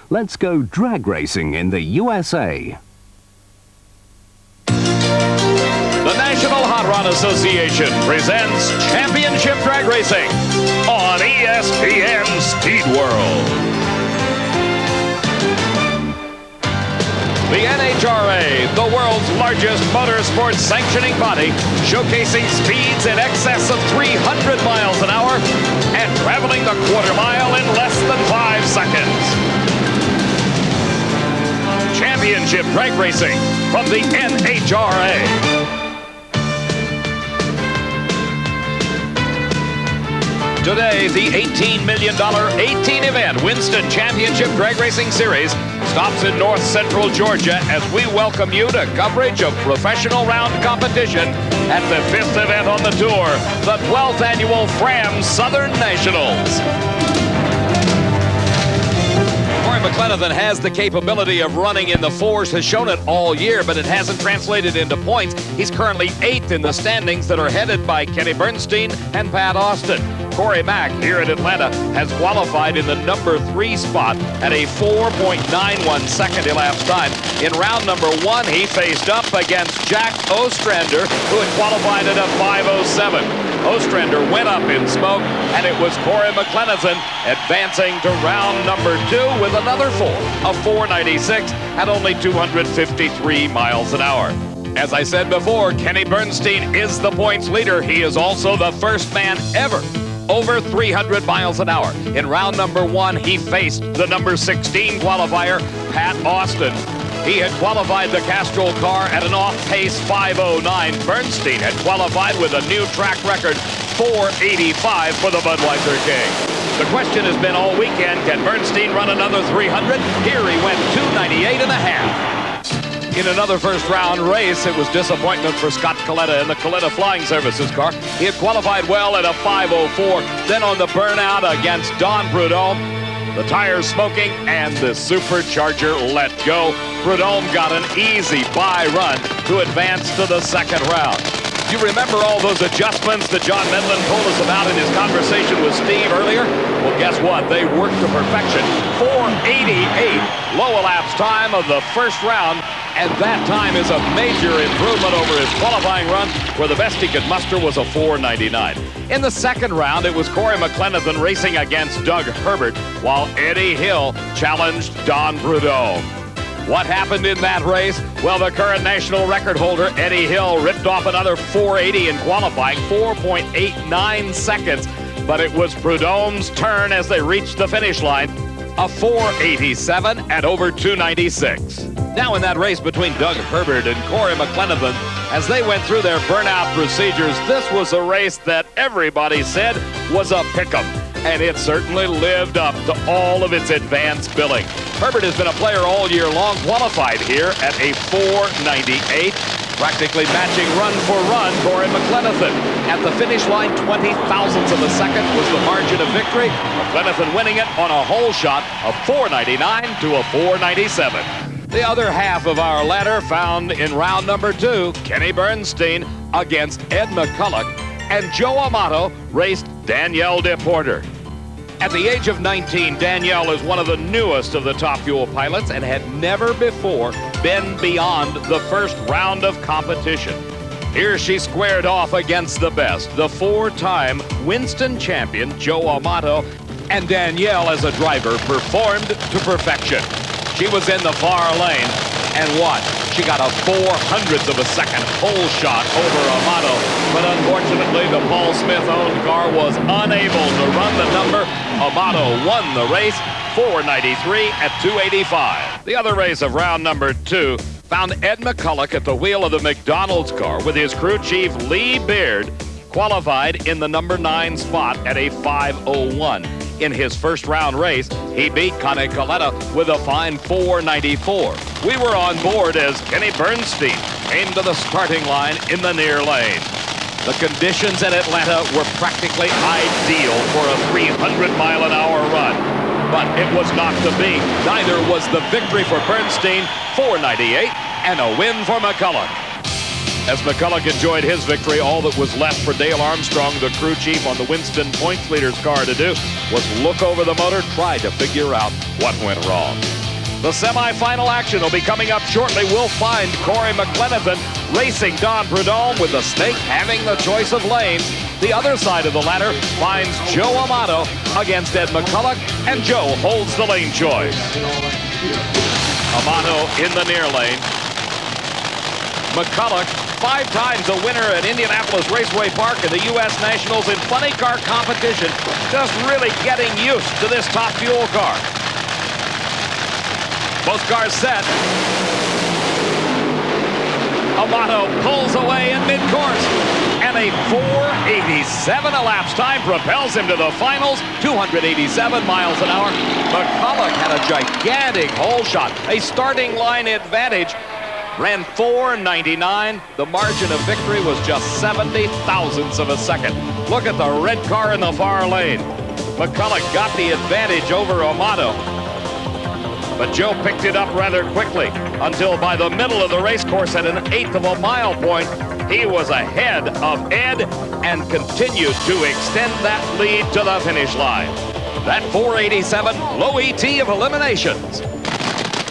let's go drag racing in the USA. The National Hot Rod Association presents Championship Drag Racing on ESPN Speed World. The NHRA, the world's largest motorsports sanctioning body, showcasing speeds in excess of 300 miles an hour and traveling the quarter mile in less than 5 seconds. Championship Drag Racing from the NHRA. Today, the $18 million 18-event Winston Championship Drag Racing Series stops in north central Georgia as we welcome you to coverage of professional round competition at the 5th event on the tour, the 12th annual Fram Southern Nationals. McLennan has the capability of running in the fours, has shown it all year, but it hasn't translated into points. He's currently 8th in the standings that are headed by Kenny Bernstein and Pat Austin. Corey Mack here at Atlanta has qualified in the number 3 spot at a 4.91 second elapsed time. In round number 1, he faced up against Jack Ostrander, who had qualified at a 5.07. Ostrander went up in smoke, and it was Corey McLennan advancing to round number 2 with another 4, a 4.96 at only 253 miles an hour. As I said before, Kenny Bernstein is the points leader. He is also the first man ever over 300 miles an hour. In round number 1, he faced the number 16 qualifier, Pat Austin. He had qualified the Castrol car at an off-pace 5.09. Bernstein had qualified with a new track record 4.85 for the Budweiser King. The question has been all weekend, can Bernstein run another 300? Here he went 2.98 and a half. In another first round race, it was disappointment for Scott Coletta in the Coletta Flying Services car. He had qualified well at a 5.04. Then on the burnout against Don Prudhomme, the tires smoking and the supercharger let go. Prudhomme got an easy by run to advance to the second round. You remember all those adjustments that John Medlin told us about in his conversation with Steve earlier? Well, guess what? They worked to perfection. 4.88, low elapsed time of the first round, and that time is a major improvement over his qualifying run, where the best he could muster was a 4.99. In the second round, it was Corey McLennan racing against Doug Herbert, while Eddie Hill challenged Don Prudhomme. What happened in that race? Well, the current national record holder, Eddie Hill, ripped off another 4.80 in qualifying, 4.89 seconds. But it was Prudhomme's turn as they reached the finish line, a 4.87 at over 2.96. Now in that race between Doug Herbert and Corey McLennan, as they went through their burnout procedures, this was a race that everybody said was a pick-em. And it certainly lived up to all of its advanced billing. Herbert has been a player all year long, qualified here at a 4.98, practically matching run for run Corey McLennan. At the finish line, 20 thousandths of a second was the margin of victory. McLennan winning it on a hole shot of 4.99 to a 4.97. The other half of our ladder found in round number 2, Kenny Bernstein against Ed McCulloch, and Joe Amato raced Danielle DePorter. At the age of 19, Danielle is one of the newest of the Top Fuel pilots and had never before been beyond the first round of competition. Here she squared off against the best, the 4-time Winston champion, Joe Amato, and Danielle as a driver performed to perfection. She was in the far lane, and what? She got a 400th of a second pole shot over Amato, but unfortunately the Paul Smith-owned car was unable to run the number. Amato won the race, 4.93 at 2.85. The other race of round number 2 found Ed McCulloch at the wheel of the McDonald's car with his crew chief Lee Beard, qualified in the number 9 spot at a 5.01. In his first round race, he beat Connie Coletta with a fine 4.94. We were on board as Kenny Bernstein came to the starting line in the near lane. The conditions in Atlanta were practically ideal for a 300-mile-an-hour run, but it was not to be. Neither was the victory for Bernstein, 4.98, and a win for McCulloch. As McCulloch enjoyed his victory, all that was left for Dale Armstrong, the crew chief on the Winston points leader's car, to do was look over the motor, try to figure out what went wrong. The semifinal action will be coming up shortly. We'll find Corey McLenithan racing Don Prudhomme, with the Snake having the choice of lanes. The other side of the ladder finds Joe Amato against Ed McCulloch, and Joe holds the lane choice. Amato in the near lane. McCulloch, 5 times a winner at Indianapolis Raceway Park in the U.S. Nationals in funny car competition, just really getting used to this top fuel car. Both cars set. Amato pulls away in mid-course, and a 4:87 elapsed time propels him to the finals, 287 miles an hour. McCulloch had a gigantic hole shot, a starting line advantage. Ran 4:99. The margin of victory was just 70 thousandths of a second. Look at the red car in the far lane. McCulloch got the advantage over Amato, but Joe picked it up rather quickly until by the middle of the race course at an 1/8 of a mile point, he was ahead of Ed and continued to extend that lead to the finish line. That 4:87, low ET of eliminations.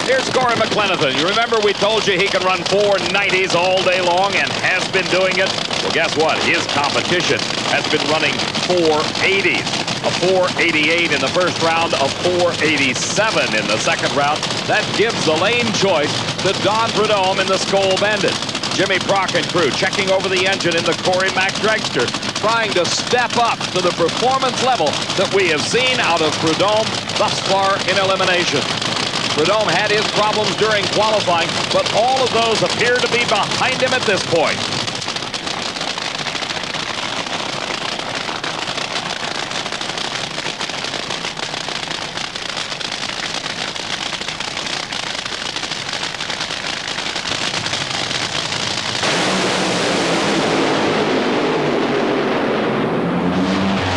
Here's Corey McLenithan. You remember we told you he can run 490s all day long and has been doing it? Well, guess what? His competition has been running 480s. A 488 in the first round, a 487 in the second round. That gives the lane choice to Don Prudhomme in the Skoal Bandit. Jimmy Brock and crew checking over the engine in the Corey Mack dragster, trying to step up to the performance level that we have seen out of Prudhomme thus far in elimination. Prudhomme had his problems during qualifying, but all of those appear to be behind him at this point.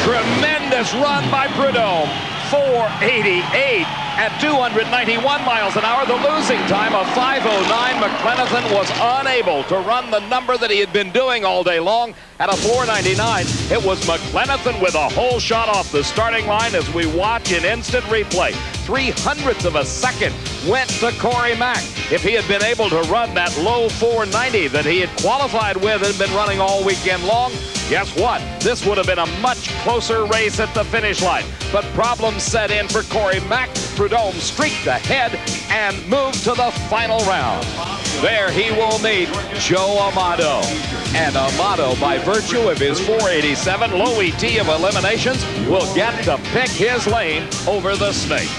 Tremendous run by Prudhomme, 488 at 291 miles an hour. The losing time of 5:09. McLenithan was unable to run the number that he had been doing all day long at a 4:99. It was McLenithan with a whole shot off the starting line as we watch in instant replay. 300ths of a second went to Corey Mack. If he had been able to run that low 490 that he had qualified with and been running all weekend long, guess what? This would have been a much closer race at the finish line. But problems set in for Corey Mack. Prudhomme streaked ahead and moved to the final round. There he will meet Joe Amato. And Amato, by virtue of his 487 low ET of eliminations, will get to pick his lane over the Snake.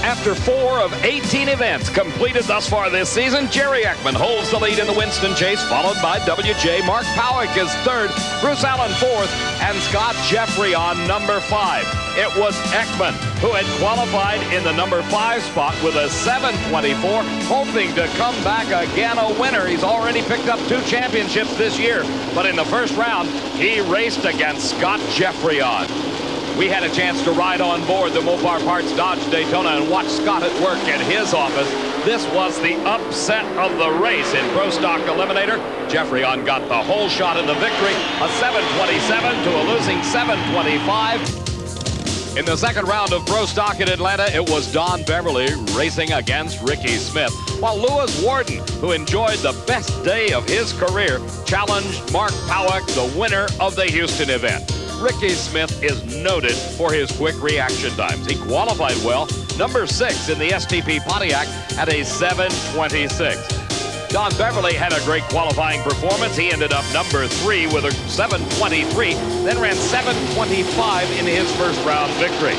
After 4 of 18 events completed thus far this season, Jerry Ekman holds the lead in the Winston Chase, followed by WJ. Mark Powick is 3rd, Bruce Allen 4th, and Scott Jeffrey on number 5. It was Ekman who had qualified in the number 5 spot with a 7:24, hoping to come back again a winner. He's already picked up 2 championships this year, but in the first round, he raced against Scott Jeffrey on. We had a chance to ride on board the Mopar Parts Dodge Daytona and watch Scott at work at his office. This was the upset of the race in Pro Stock Eliminator. Jeffrey on got the whole shot in the victory, a 7:27 to a losing 7:25. In the second round of Pro Stock in Atlanta, it was Don Beverly racing against Ricky Smith, while Lewis Warden, who enjoyed the best day of his career, challenged Mark Powick, the winner of the Houston event. Ricky Smith is noted for his quick reaction times. He qualified well, number 6 in the STP Pontiac at a 7:26. Don Beverly had a great qualifying performance. He ended up number 3 with a 7:23, then ran 7:25 in his first round victory.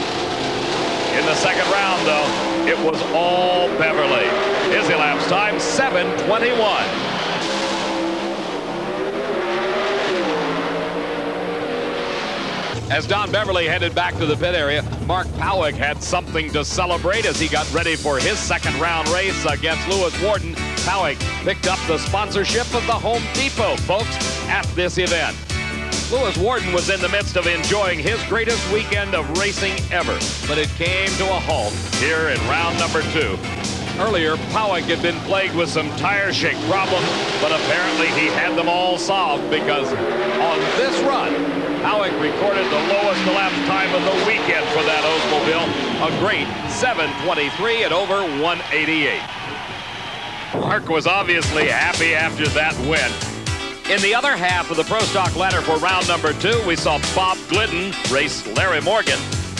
In the second round, though, it was all Beverly. His elapsed time, 7:21. As Don Beverly headed back to the pit area, Mark Powick had something to celebrate as he got ready for his second round race against Lewis Warden. Powick picked up the sponsorship of the Home Depot, folks, at this event. Lewis Warden was in the midst of enjoying his greatest weekend of racing ever, but it came to a halt here in round number 2. Earlier, Powick had been plagued with some tire shake problems, but apparently he had them all solved because on this run, Powick recorded the lowest elapsed time of the weekend for that Oldsmobile, a great 7:23 at over 188. Mark was obviously happy after that win. In the other half of the Pro Stock ladder for round number 2, we saw Bob Glidden race Larry Morgan,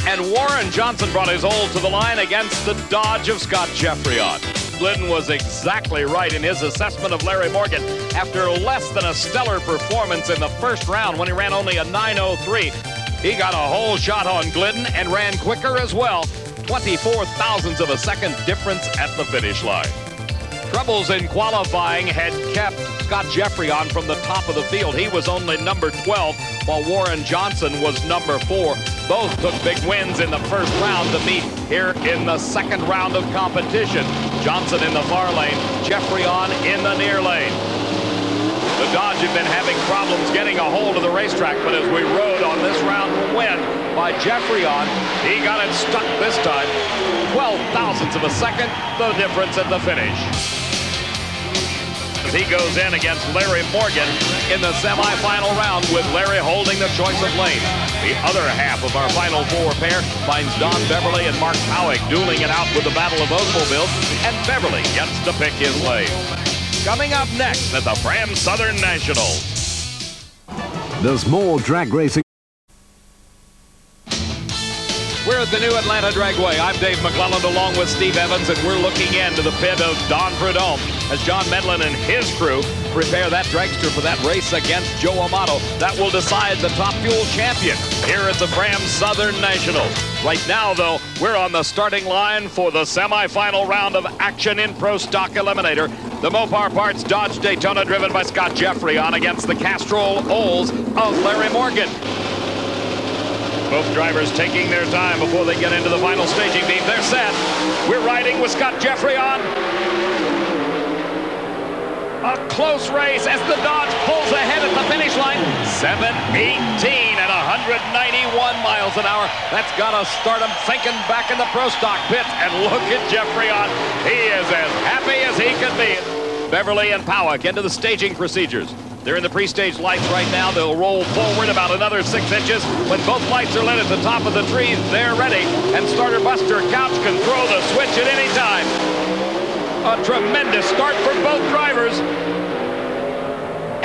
and Warren Johnson brought his old to the line against the Dodge of Scott Jeffreyon. Glidden was exactly right in his assessment of Larry Morgan after less than a stellar performance in the first round when he ran only a 9:03. He got a whole shot on Glidden and ran quicker as well, 24 thousandths of a second difference at the finish line. Troubles in qualifying had kept Scott Jeffreyon from the top of the field. He was only number 12, while Warren Johnson was number 4. Both took big wins in the first round to meet here in the second round of competition. Johnson in the far lane, Jeffreyon in the near lane. The Dodge had been having problems getting a hold of the racetrack, but as we rode on this round win by Jeffreyon, he got it stuck this time. 12 thousandths of a second, the difference at the finish. As he goes in against Larry Morgan in the semifinal round with Larry holding the choice of lane. The other half of our final 4 pair finds Don Beverly and Mark Powick dueling it out with the Battle of Oldsmobiles, and Beverly gets to pick his lane. Coming up next at the Fram Southern Nationals. There's more drag racing. We're at the new Atlanta Dragway. I'm Dave McClelland along with Steve Evans, and we're looking into the pit of Don Prudhomme as John Medlin and his crew prepare that dragster for that race against Joe Amato. That will decide the Top Fuel champion here at the Fram Southern Nationals. Right now, though, we're on the starting line for the semifinal round of action in Pro Stock Eliminator. The Mopar Parts Dodge Daytona driven by Scott Jeffreyon against the Castrol Olds of Larry Morgan. Both drivers taking their time before they get into the final staging beam. They're set. We're riding with Scott Jeffreyon. A close race as the Dodge pulls ahead at the finish line. 7:18 at 191 miles an hour. That's got to start him thinking back in the Pro Stock pits. And look at Jeffreyon. He is as happy as he could be. Beverly and Powick into the staging procedures. They're in the pre-stage lights right now. They'll roll forward about another 6 inches. When both lights are lit at the top of the trees, they're ready. And starter Buster Couch can throw the switch at any time. A tremendous start for both drivers.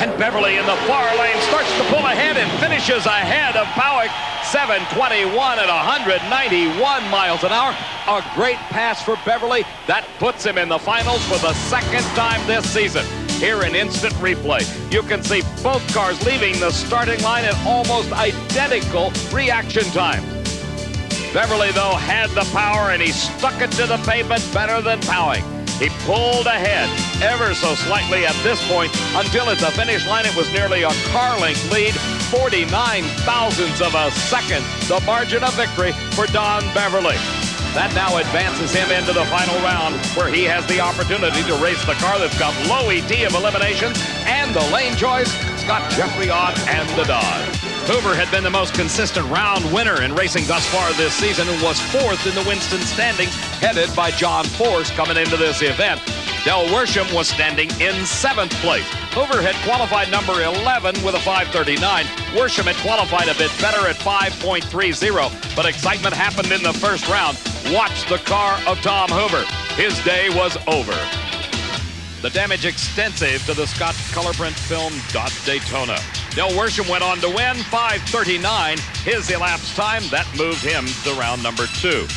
And Beverly in the far lane starts to pull ahead and finishes ahead of Powick. 7:21 at 191 miles an hour. A great pass for Beverly. That puts him in the finals for the second time this season. Here in instant replay, you can see both cars leaving the starting line at almost identical reaction time. Beverly, though, had the power, and he stuck it to the pavement better than Powick. He pulled ahead ever so slightly at this point until at the finish line it was nearly a car length lead, 49 thousandths of a second, the margin of victory for Don Beverly. That now advances him into the final round, where he has the opportunity to race the car that's got low ET of eliminations and the lane choice, Scott Jeffreyon and the Dodge. Hoover had been the most consistent round winner in racing thus far this season and was 4th in the Winston standings, headed by John Force coming into this event. Del Worsham was standing in 7th place. Hoover had qualified number 11 with a 5:39. Worsham had qualified a bit better at 5.30, but excitement happened in the first round. Watch the car of Tom Hoover. His day was over. The damage extensive to the Scott color print film Dodge Daytona. Del Worsham went on to win, 5:39. His elapsed time, that moved him to round number 2.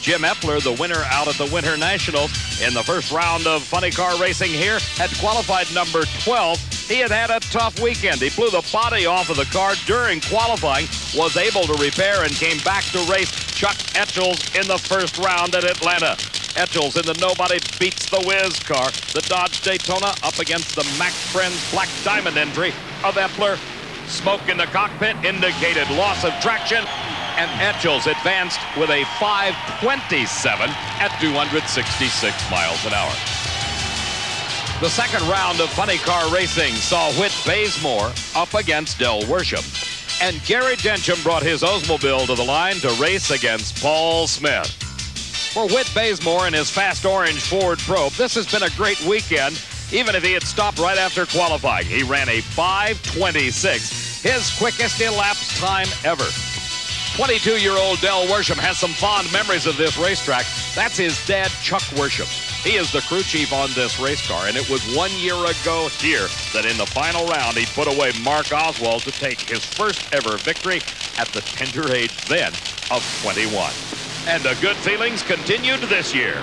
Jim Epler, the winner out at the Winter Nationals in the first round of funny car racing here, had qualified number 12. He had had a tough weekend. He blew the body off of the car during qualifying, was able to repair, and came back to race Chuck Etchells in the first round at Atlanta. Etchells in the Nobody Beats the Whiz car. The Dodge Daytona up against the Max Friends Black Diamond entry of Epler. Smoke in the cockpit indicated loss of traction, and Etchells advanced with a 5:27 at 266 miles an hour. The second round of funny car racing saw Whit Bazemore up against Del Worsham, and Gary Dencham brought his Oldsmobile to the line to race against Paul Smith. For Whit Bazemore and his fast orange Ford Probe, this has been a great weekend, even if he had stopped right after qualifying. He ran a 5:26, his quickest elapsed time ever. 22-year-old Del Worsham has some fond memories of this racetrack. That's his dad, Chuck Worsham. He is the crew chief on this race car, and it was 1 year ago here that in the final round he put away Mark Oswald to take his first ever victory at the tender age then of 21. And the good feelings continued this year.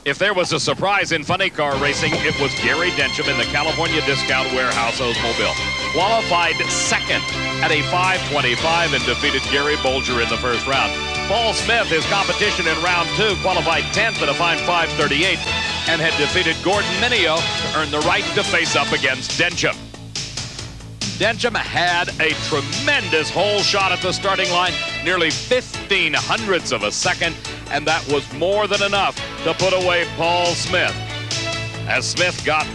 If there was a surprise in funny car racing, it was Gary Densham in the California Discount Warehouse Oldsmobile. Qualified second at a 5:25 and defeated Gary Bolger in the first round. Paul Smith, his competition in round 2, qualified 10th at a fine 5:38 and had defeated Gordon Mineo to earn the right to face up against Densham. Densham had a tremendous hole shot at the starting line, nearly 15 hundredths of a second, and that was more than enough to put away Paul Smith. As Smith got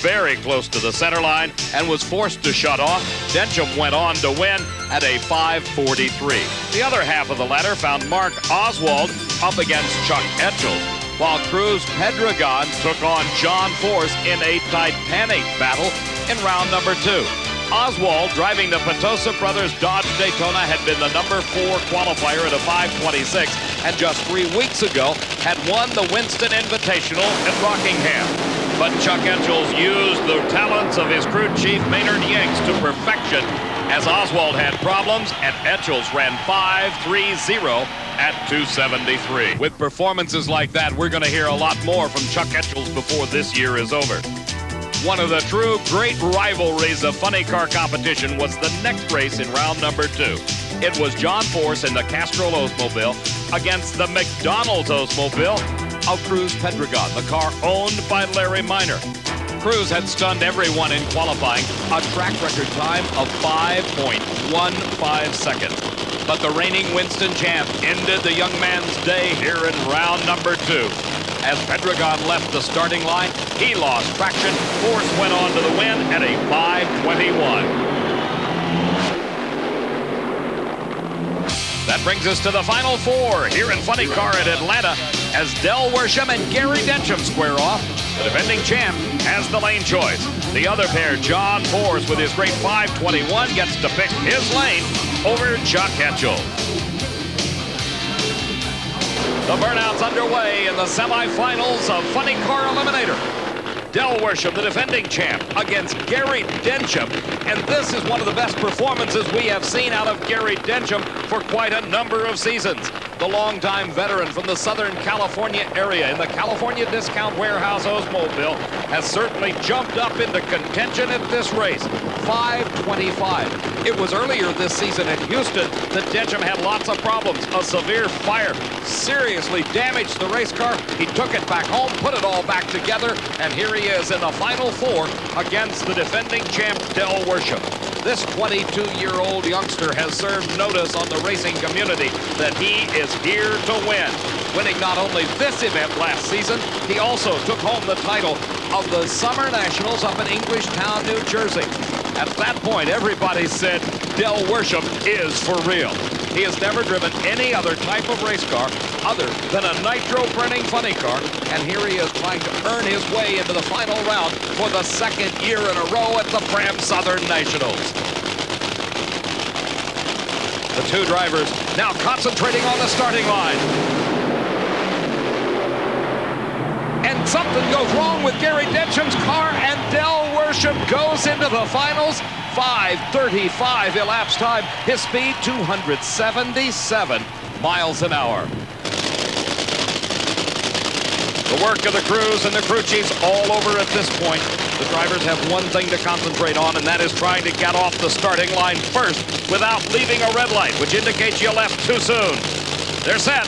very close to the center line and was forced to shut off, Densham went on to win at a 5:43. The other half of the ladder found Mark Oswald up against Chuck Etchell, while Cruz Pedregon took on John Force in a titanic battle in round number 2. Oswald, driving the Petosa Brothers Dodge Daytona, had been the number 4 qualifier at a 5:26, and just 3 weeks ago had won the Winston Invitational at Rockingham. But Chuck Etchells used the talents of his crew chief, Maynard Yanks, to perfection, as Oswald had problems, and Etchells ran 5:30 at 273. With performances like that, we're going to hear a lot more from Chuck Etchells before this year is over. One of the true great rivalries of funny car competition was the next race in round number 2. It was John Force in the Castrol Oldsmobile against the McDonald's Oldsmobile of Cruz Pedregon, the car owned by Larry Minor. Cruz had stunned everyone in qualifying, a track record time of 5.15 seconds. But the reigning Winston champ ended the young man's day here in round number 2. As Pedregon left the starting line, he lost traction. Force went on to the win at a 5:21. That brings us to the final 4 here in Funny Car at Atlanta as Del Worsham and Gary Densham square off. The defending champ has the lane choice. The other pair, John Force, with his great 5:21, gets to pick his lane over Chuck Etchell. The burnout's underway in the semifinals of Funny Car Eliminator. Del Worsham, the defending champ, against Gary Densham. And this is one of the best performances we have seen out of Gary Densham for quite a number of seasons. The longtime veteran from the Southern California area in the California Discount Warehouse Oldsmobile has certainly jumped up into contention at this race. 5:25. It was earlier this season in Houston that Densham had lots of problems. A severe fire seriously damaged the race car. He took it back home, put it all back together, and here he is in the final 4 against the defending champ, Del Worsham. This 22-year-old youngster has served notice on the racing community that he is here to win. Winning not only this event last season, he also took home the title of the Summer Nationals up in Englishtown, New Jersey. At that point, everybody said Del Worsham is for real. He has never driven any other type of race car other than a nitro-burning funny car, and here he is trying to earn his way into the final round for the 2nd year in a row at the Fram Southern Nationals. The 2 drivers now concentrating on the starting line. And something goes wrong with Gary Densham's car, and Del Worsham goes into the finals. 5:35 elapsed time. His speed, 277 miles an hour. The work of the crews and the crew chiefs all over at this point. The drivers have one thing to concentrate on, and that is trying to get off the starting line first without leaving a red light, which indicates you left too soon. They're set.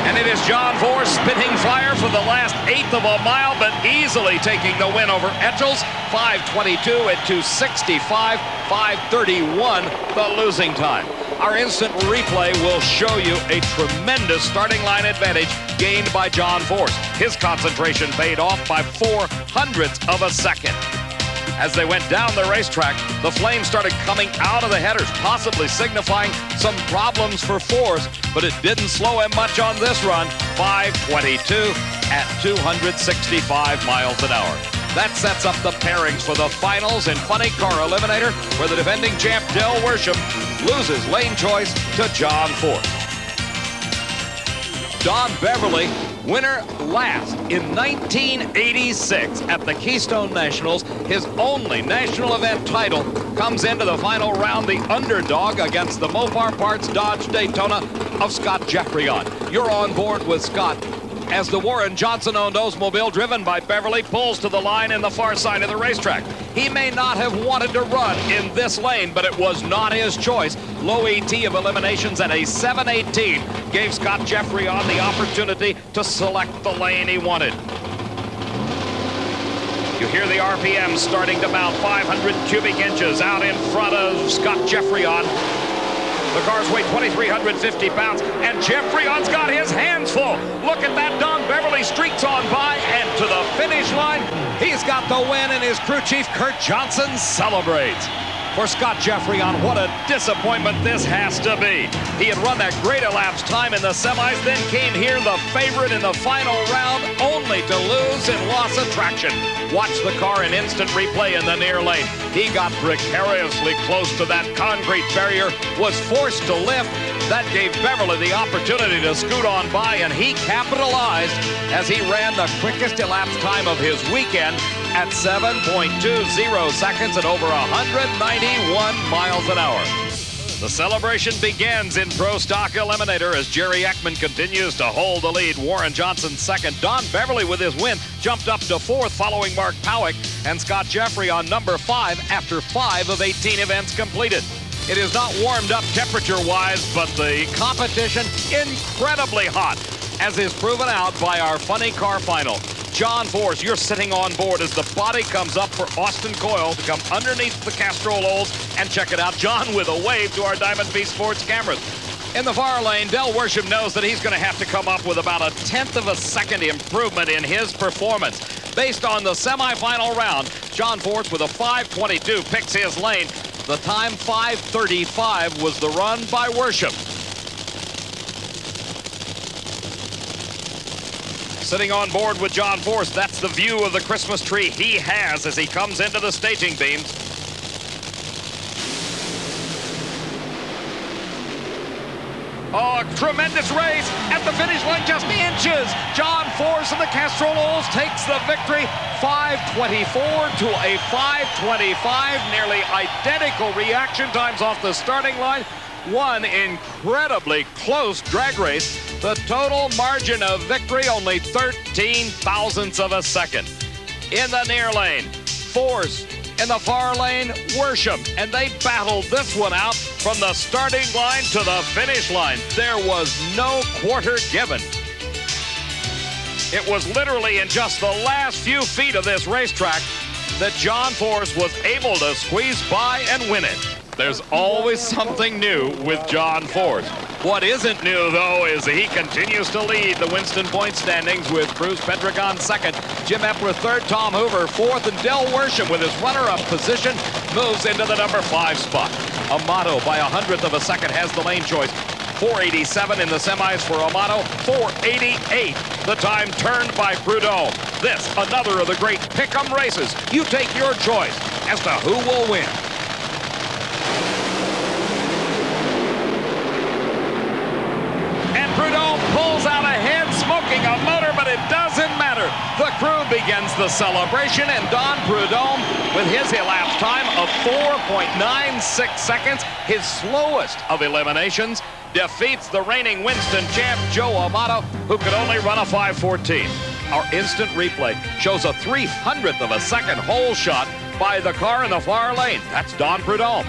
And it is John Force spinning flyer for the last 1/8 of a mile, but easily taking the win over Etchells. 5:22 at 265, 5:31 the losing time. Our instant replay will show you a tremendous starting line advantage gained by John Force. His concentration paid off by 0.04 of a second. As they went down the racetrack, the flames started coming out of the headers, possibly signifying some problems for Force, but it didn't slow him much on this run. 5:22 at 265 miles an hour. That sets up the pairings for the finals in Funny Car Eliminator, where the defending champ Del Worsham loses lane choice to John Force. Don Beverly, winner last in 1986 at the Keystone Nationals. His only national event title comes into the final round, the underdog against the Mopar Parts Dodge Daytona of Scott Jeffreyon. You're on board with Scott as the Warren Johnson-owned Oldsmobile, driven by Beverly, pulls to the line in the far side of the racetrack. He may not have wanted to run in this lane, but it was not his choice. Low ET of eliminations at a 7:18 gave Scott Jeffreyon the opportunity to select the lane he wanted. You hear the RPM starting to mount, 500 cubic inches out in front of Scott Jeffreyon. The cars weigh 2,350 pounds, and Jeffreyon's got his hands full. Look at that. Don Beverly streaks on by, and to the finish line, he's got the win, and his crew chief, Kurt Johnson, celebrates. For Scott Jeffreyon, what a disappointment this has to be. He had run that great elapsed time in the semis, then came here the favorite in the final round, only to lose and loss of traction. Watch the car in instant replay in the near lane. He got precariously close to that concrete barrier, was forced to lift. That gave Beverly the opportunity to scoot on by, and he capitalized as he ran the quickest elapsed time of his weekend at 7.20 seconds at over 191 miles an hour. The celebration begins in Pro Stock Eliminator as Jerry Eckman continues to hold the lead. Warren Johnson second. Don Beverly with his win jumped up to fourth following Mark Powick, and Scott Jeffreyon number 5 after 5 of 18 events completed. It is not warmed up temperature-wise, but the competition incredibly hot, as is proven out by our Funny Car Final. John Force, you're sitting on board as the body comes up for Austin Coyle to come underneath the Castrol Olds and check it out. John with a wave to our Diamond V Sports cameras. In the far lane, Del Worsham knows that he's going to have to come up with about a 1/10 of a second improvement in his performance. Based on the semifinal round, John Force with a 5:22 picks his lane. The time 5:35 was the run by Worsham. Sitting on board with John Force, that's the view of the Christmas tree he has as he comes into the staging beams. Oh, a tremendous race at the finish line, just inches. John Force of the Castrol Olds takes the victory. 5:24 to a 5:25, nearly identical reaction times off the starting line. One incredibly close drag race. The total margin of victory only 13 thousandths of a second. In the near lane, Force. In the far lane, Worsham. And they battled this one out from the starting line to the finish line. There was no quarter given. It was literally in just the last few feet of this racetrack that John Force was able to squeeze by and win it. There's always something new with John Force. What isn't new, though, is he continues to lead the Winston Point standings with Cruz Pedregon second, Jim Epler third, Tom Hoover fourth, and Del Worsham with his runner-up position moves into the number 5 spot. Amato by 1/100 of a second has the lane choice. 4:87 in the semis for Amato, 4:88 the time turned by Prudhomme. This, another of the great pick-em races. You take your choice as to who will win. Prudhomme pulls out ahead, smoking a motor, but it doesn't matter. The crew begins the celebration, and Don Prudhomme, with his elapsed time of 4.96 seconds, his slowest of eliminations, defeats the reigning Winston champ, Joe Amato, who could only run a 5:14. Our instant replay shows a 300th of a second hole shot by the car in the far lane. That's Don Prudhomme.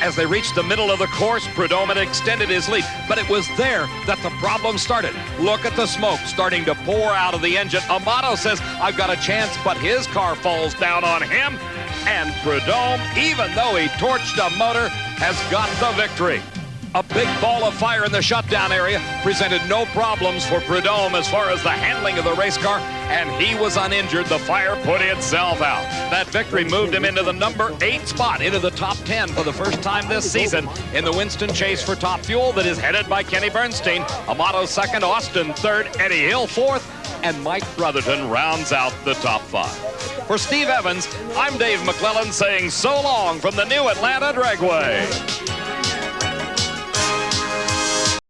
As they reached the middle of the course, Prudhomme had extended his lead, but it was there that the problem started. Look at the smoke starting to pour out of the engine. Amato says, I've got a chance, but his car falls down on him, and Prudhomme, even though he torched a motor, has got the victory. A big ball of fire in the shutdown area presented no problems for Prudhomme as far as the handling of the race car, and he was uninjured. The fire put itself out. That victory moved him into the number 8 spot, into the top 10 for the first time this season in the Winston Chase for Top Fuel that is headed by Kenny Bernstein. Amato second, Austin third, Eddie Hill fourth, and Mike Brotherton rounds out the top 5. For Steve Evans, I'm Dave McClellan saying so long from the new Atlanta Dragway.